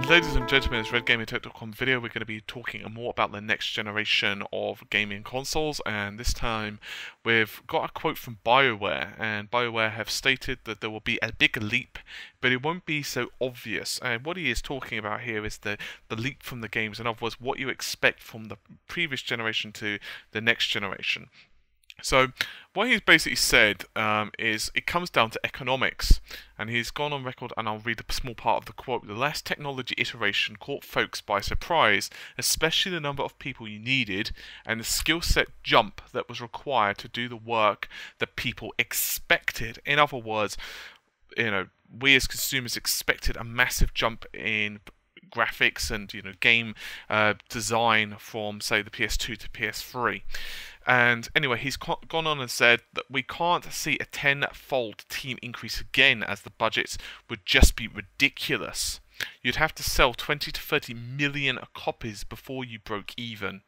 Ladies and gentlemen, it's RedGamingTech.com video. We're going to be talking more about the next generation of gaming consoles, and this time we've got a quote from Bioware, and Bioware have stated that there will be a big leap, but it won't be so obvious. And what he is talking about here is the leap from the games, in other words, what you expect from the previous generation to the next generation. So what he's basically said is it comes down to economics, and he's gone on record, and I'll read a small part of the quote. The last technology iteration caught folks by surprise, especially the number of people you needed and the skill set jump that was required to do the work that people expected. In other words, we as consumers expected a massive jump in graphics and game design from, say, the PS2 to PS3. And anyway, he's gone on and said that we can't see a tenfold team increase again, as the budgets would just be ridiculous. You'd have to sell 20 to 30 million copies before you broke even.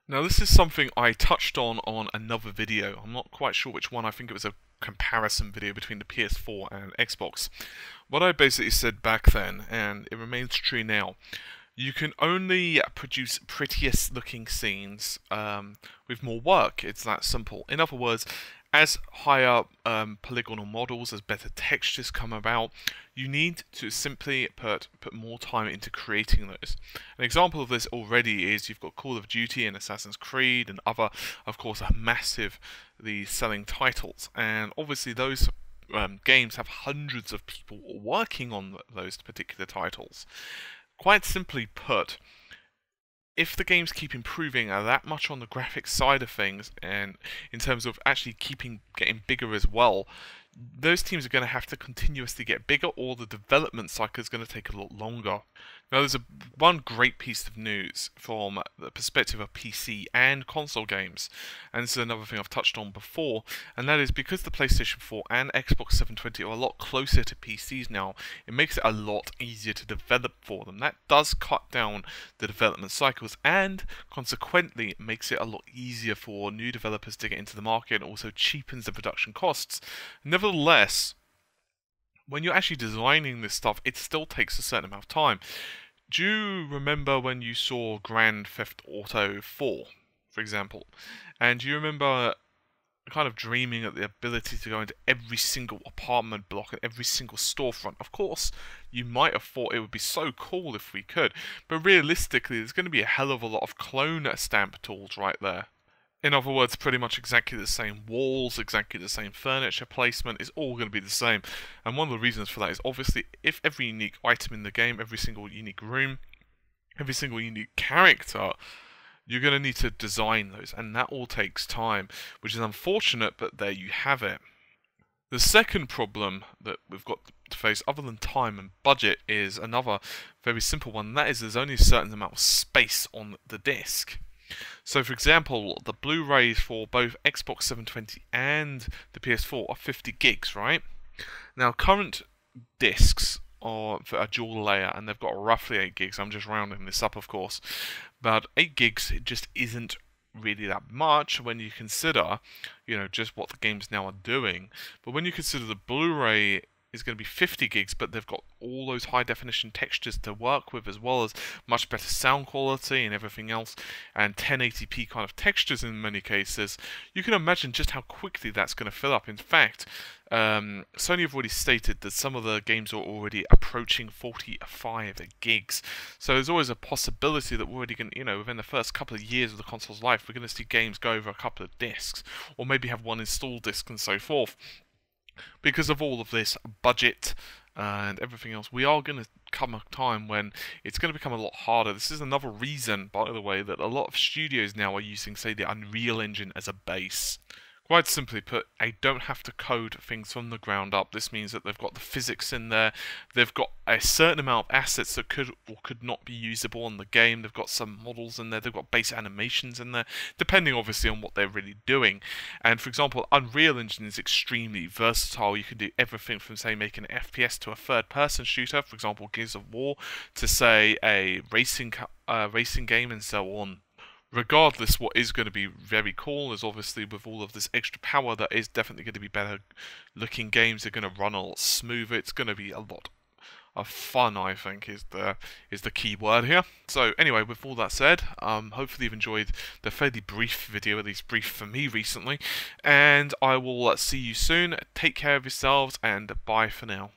Now, this is something I touched on another video. I'm not quite sure which one. I think it was a comparison video between the PS4 and Xbox. What I basically said back then, and it remains true now, you can only produce prettiest looking scenes with more work. It's that simple. In other words, as higher polygonal models, as better textures come about, you need to simply put more time into creating those. An example of this already is you've got Call of Duty and Assassin's Creed and other, of course, massively selling titles. And obviously those games have hundreds of people working on those particular titles. Quite simply put, if the games keep improving that much on the graphics side of things, and in terms of actually getting bigger as well, those teams are going to have to continuously get bigger, or the development cycle is going to take a lot longer. Now, there's one great piece of news from the perspective of PC and console games, and this is another thing I've touched on before, and that is because the PlayStation 4 and Xbox 720 are a lot closer to PCs now, it makes it a lot easier to develop for them. That does cut down the development cycles, and consequently makes it a lot easier for new developers to get into the market, and also cheapens the production costs. Nevertheless, when you're actually designing this stuff, it still takes a certain amount of time. Do you remember when you saw Grand Theft Auto 4, for example? And do you remember kind of dreaming of the ability to go into every single apartment block and every single storefront? Of course, you might have thought it would be so cool if we could, but realistically, there's going to be a hell of a lot of clone stamp tools right there. In other words, pretty much exactly the same walls, exactly the same furniture placement is all going to be the same. And one of the reasons for that is obviously if every unique item in the game, every single unique room, every single unique character, you're going to need to design those, and that all takes time, which is unfortunate, but there you have it. The second problem that we've got to face, other than time and budget, is another very simple one, and that is there's only a certain amount of space on the disc. So, for example, the Blu-rays for both Xbox 720 and the PS4 are 50 gigs, right? Now, current discs are for a dual layer, and they've got roughly 8 gigs. I'm just rounding this up, of course. But 8 gigs, it just isn't really that much when you consider, just what the games now are doing. But when you consider the Blu-ray is going to be 50 gigs, but they've got all those high definition textures to work with, as well as much better sound quality and everything else, and 1080p kind of textures in many cases, you can imagine just how quickly that's going to fill up. In fact, Sony have already stated that some of the games are already approaching 45 gigs. So there's always a possibility that we're already going to, within the first couple of years of the console's life, we're going to see games go over a couple of discs, or maybe have one installed disc and so forth. Because of all of this budget and everything else, we are going to come a time when it's going to become a lot harder. This is another reason, by the way, that a lot of studios now are using, say, the Unreal Engine as a base. Quite simply put, I don't have to code things from the ground up. This means that they've got the physics in there, they've got a certain amount of assets that could or could not be usable in the game, they've got some models in there, they've got base animations in there, depending obviously on what they're really doing. And for example, Unreal Engine is extremely versatile. You can do everything from, say, making an FPS to a third-person shooter, for example, Gears of War, to, say, a racing game and so on. Regardless, what is going to be very cool is obviously with all of this extra power, that is definitely going to be better looking games. They're going to run a lot smoother. It's going to be a lot fun, I think, is the key word here. So anyway, with all that said, hopefully you've enjoyed the fairly brief video, at least brief for me recently, and I will see you soon. Take care of yourselves, and bye for now.